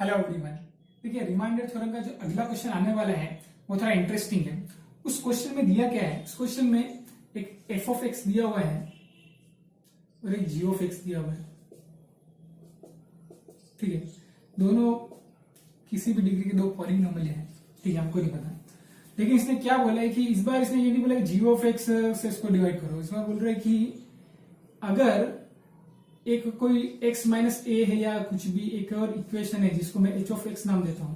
Hello everyone. देखिए remainder theorem का जो अगला क्वेश्चन आने वाला है वो थोड़ा इंटरेस्टिंग है। उस क्वेश्चन में दिया क्या है, उस क्वेश्चन में एक एफ ऑफ एक्स दिया हुआ है और एक जी ऑफ एक्स दिया हुआ है। ठीक है, दोनों किसी भी डिग्री के दो पॉलिनोमियल है। ठीक है, हमको नहीं पता, लेकिन इसने क्या बोला है कि इस बार इसने ये नहीं बोला कि जी ऑफ एक्स से इसको डिवाइड करो। इस बार बोल रहा है कि अगर एक कोई x माइनस ए है या कुछ भी एक और इक्वेशन है जिसको मैं h ऑफ x नाम देता हूं,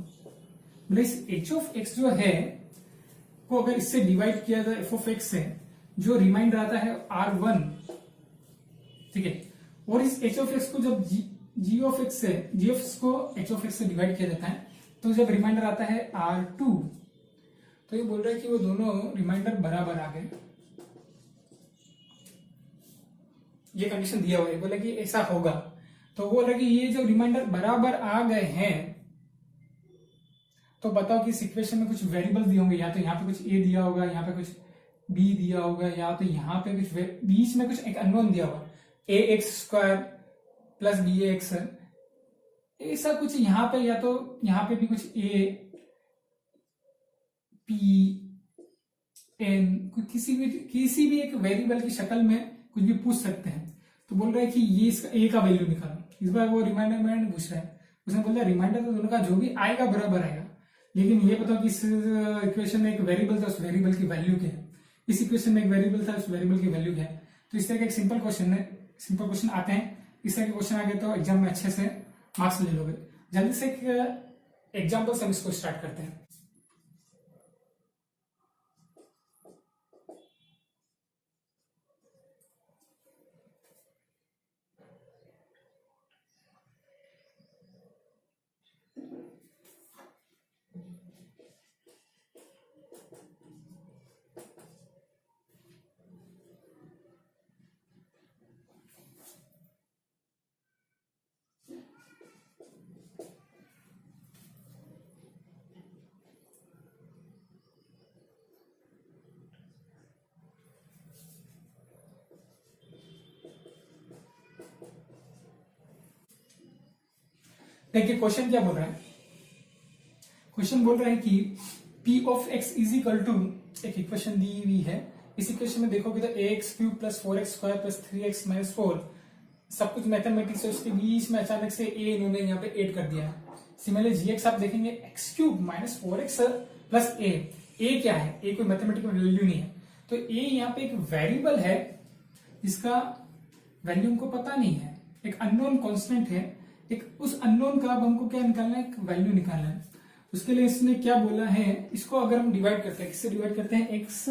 मतलब इस h ऑफ x जो है को अगर इससे डिवाइड किया जाए f ऑफ x से, जो रिमाइंडर आता है R1, ठीक है, और इस h ऑफ x को जब g ऑफ x से g ऑफ x को h ऑफ x से डिवाइड किया जाता है तो जब रिमाइंडर आता है R2, तो ये बोल रहा है कि वो दोनों रिमाइंडर बराबर आ गए। ये कंडीशन दिया हुआ है, बोला कि ऐसा होगा, तो बोल रहा कि ये जो रिमाइंडर बराबर आ गए हैं तो बताओ कि इस इक्वेशन में कुछ वेरिएबल्स दिए होंगे, या तो यहाँ पे कुछ a दिया होगा, यहाँ पे कुछ b दिया होगा, या तो यहाँ पे कुछ बीच में कुछ एक अननोन दिया होगा ax स्क्वायर प्लस bx, ऐसा कुछ यहाँ पे, या तो यहाँ पे भी कुछ a p n, किसी भी एक वेरिएबल की शक्ल में कुछ भी पूछ सकते हैं। तो बोल रहा है कि ये इसका ए का वैल्यू निकालो। इस बार वो रिमाइंडर में पूछ रहा है, उसने बोला रिमाइंडर तो दोनों का जो भी आएगा बराबर आएगा, लेकिन ये बताओ कि इस इक्वेशन में एक वेरिएबल था, उस वेरिएबल की वैल्यू क्या है। इस इक्वेशन में एक वेरिएबल था, उस वेरिएबल की वैल्यू क्या है। तो इस तरह का एक सिंपल क्वेश्चन है, सिंपल क्वेश्चन आते हैं। इस तरह के क्वेश्चन आ गए तो एग्जाम में अच्छे से मार्क्स ले लोगे। जल्दी से एक एग्जाम्पल से हम इसको स्टार्ट करते हैं। देखिए क्वेश्चन क्या बोल रहा है। क्वेश्चन बोल रहा है कि p of x is equal to, एक इक्वेशन दी हुई है। इस इक्वेशन में देखोगे तो ax cube plus 4x square plus 3x minus 4 सब कुछ मैथमेटिक्स है, उसके बीच में अचानक से a इन्होंने यहाँ पे ऐड कर दिया है। सिमिलरली gx आप देखेंगे x cube minus 4x plus a क्या है, a कोई मैथमेटिकल वैल्यू नहीं है, तो a यहाँ पे एक वेरिएबल है जिसका वैल्यू हमको पता नहीं है, एक अननोन कांस्टेंट है। एक उस अननोन का अब हमको क्या निकालना है, एक वैल्यू निकालना है। उसके लिए इसने क्या बोला है, इसको अगर हम डिवाइड करते हैं, किससे डिवाइड करते हैं, x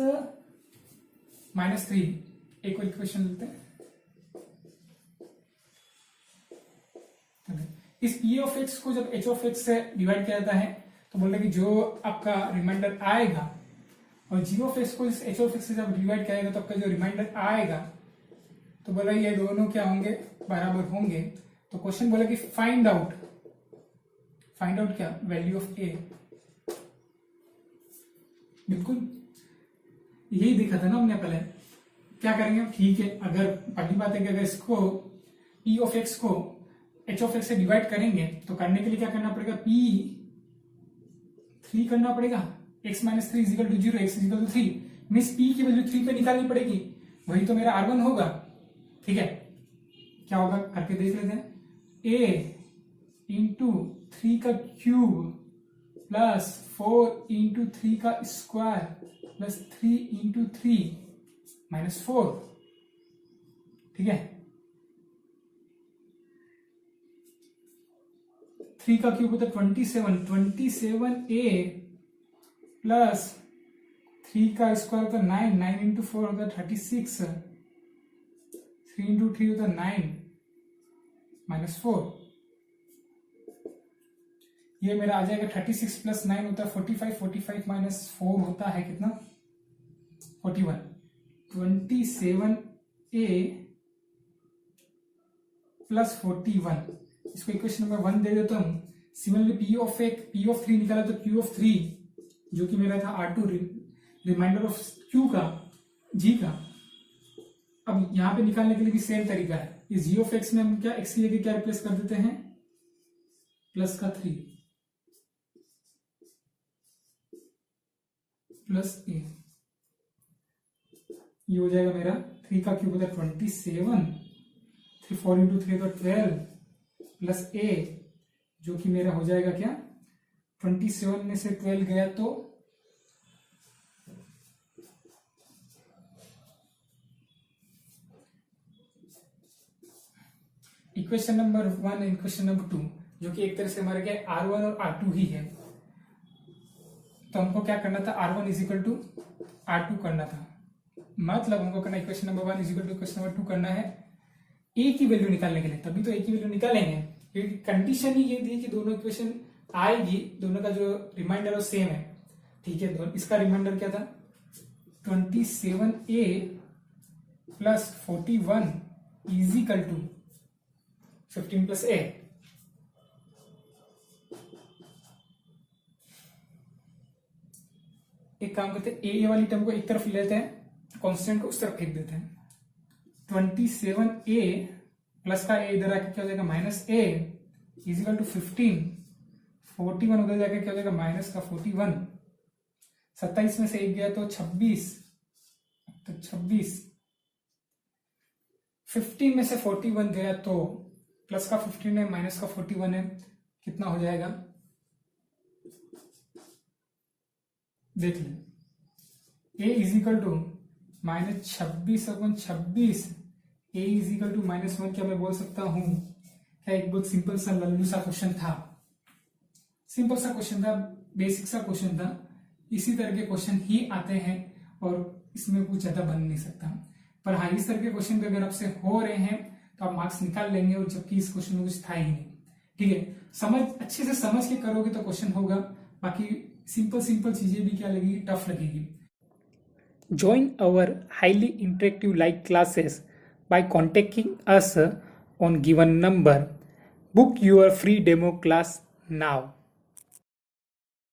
माइनस 3, एक और इक्वेशन लेते हैं। इस p ऑफ x को जब h ऑफ x से डिवाइड किया जाता है तो बोल रहे कि जो आपका रिमाइंडर आएगा, और g ऑफ x को इस h ऑफ x से जब डिवाइड किया जाएगा तो आपका जो रिमाइंडर आएगा, तो बोला ये दोनों क्या होंगे, बराबर होंगे। तो क्वेश्चन बोला कि फाइंड आउट क्या, वैल्यू ऑफ a। बिल्कुल यही देखा था ना हमने पहले। क्या करेंगे, ठीक है, अगर पहली बात है कि अगर इसको p ऑफ x को h ऑफ x से डिवाइड करेंगे तो करने के लिए क्या करना पड़ेगा, p3 करना पड़ेगा। x minus 3 is equal to 0, x is equal to 3 means p की वैल्यू 3 पे निकालनी पड़ेगी, वही तो मेरा R1 होगा। ठीक है, क्या होगा करके देख लेते हैं। a इंटू 3 का क्यूब प्लस 4 इंटू 3 का स्क्वायर प्लस 3 इंटू 3 माइनस 4। ठीक है, 3 का क्यूब होता है 27a प्लस 3 का स्क्वायर होता है 9 इंटू 4 होता है 36, 3 इंटू 3 होता है 9 माइनस 4। ये मेरा आ जाएगा 36 प्लस 9 होता है 45 माइनस 4 होता है कितना, 41। 27a प्लस 41, इसको इक्वेशन नंबर 1 दे देता हूं। सिमिलरली p ऑफ 3 निकाला तो q ऑफ 3 जो कि मेरा था R2, रिमाइंडर ऑफ q का, g का। अब यहां पे निकालने के लिए भी सेम तरीका है। इस g ऑफ x में हम क्या x की जगह क्या रिप्लेस कर देते हैं, प्लस का 3 प्लस ए, ये हो जाएगा मेरा 3 का क्यूब होता है 27, 3 4 इंटू 3 तो 12 प्लस ए, जो कि मेरा हो जाएगा क्या, 27 में से 12 गया तो इक्वेशन नंबर 1 इक्वेशन नंबर 2, जो कि एक तरह से हमारे क्या R1 और R2 ही है, तो हमको क्या करना था, R1 इजिकल टू R2 करना था, मतलब हमको करना equation number 1 is equal to equation number 2 करना है ए की वैल्यू निकालने के लिए, तभी तो ए की वैल्यू निकालेंगे, क्योंकि कंडीशन ही ये थी कि दोनों इक्वेशन आएगी, दोनों का जो रिमाइंडर है सेम है, ठीक है। तो इसका रिमाइंडर क्या था, 27a plus 41 is equal to 15 plus A, एक काम करते हैं, ए वाली टर्म को एक तरफ लेते हैं, कांस्टेंट को उस तरफ फेंक देते हैं, 27a प्लस का ए इधर आके क्या हो जाएगा माइनस ए इजिकल टू 15, 41 उधर जाके क्या हो जाएगा माइनस का 41, 27 में से एक गया तो 26, तो 26, 15 में से 41 गया तो प्लस का 15 है माइनस का 41 है, कितना हो जाएगा देख लें, A is equal to minus 26/26, A is equal to -1, क्या मैं बोल सकता हूं, क्या एक बहुत सिंपल सा लल्लू सा क्वेश्चन था, सिंपल सा क्वेश्चन था, बेसिक सा क्वेश्चन था, इसी तरह के क्वेश्चन ही आते हैं और इसमें कुछ ज्यादा बन नहीं सकता, पर हाँ इस तरह के क्वेश्चन भी अगर आपसे हो रहे हैं तो आप मार्क्स निकाल लेंगे, और जबकि इस क्वेश्चन में कुछ था ही नहीं, ठीक है। समझ अच्छे से समझ के करोगे तो क्वेश्चन होगा, बाकी सिंपल चीजें भी क्या लगेगी, टफ लगेगी। Join our highly interactive live classes by contacting us on given number. Book your free demo class now.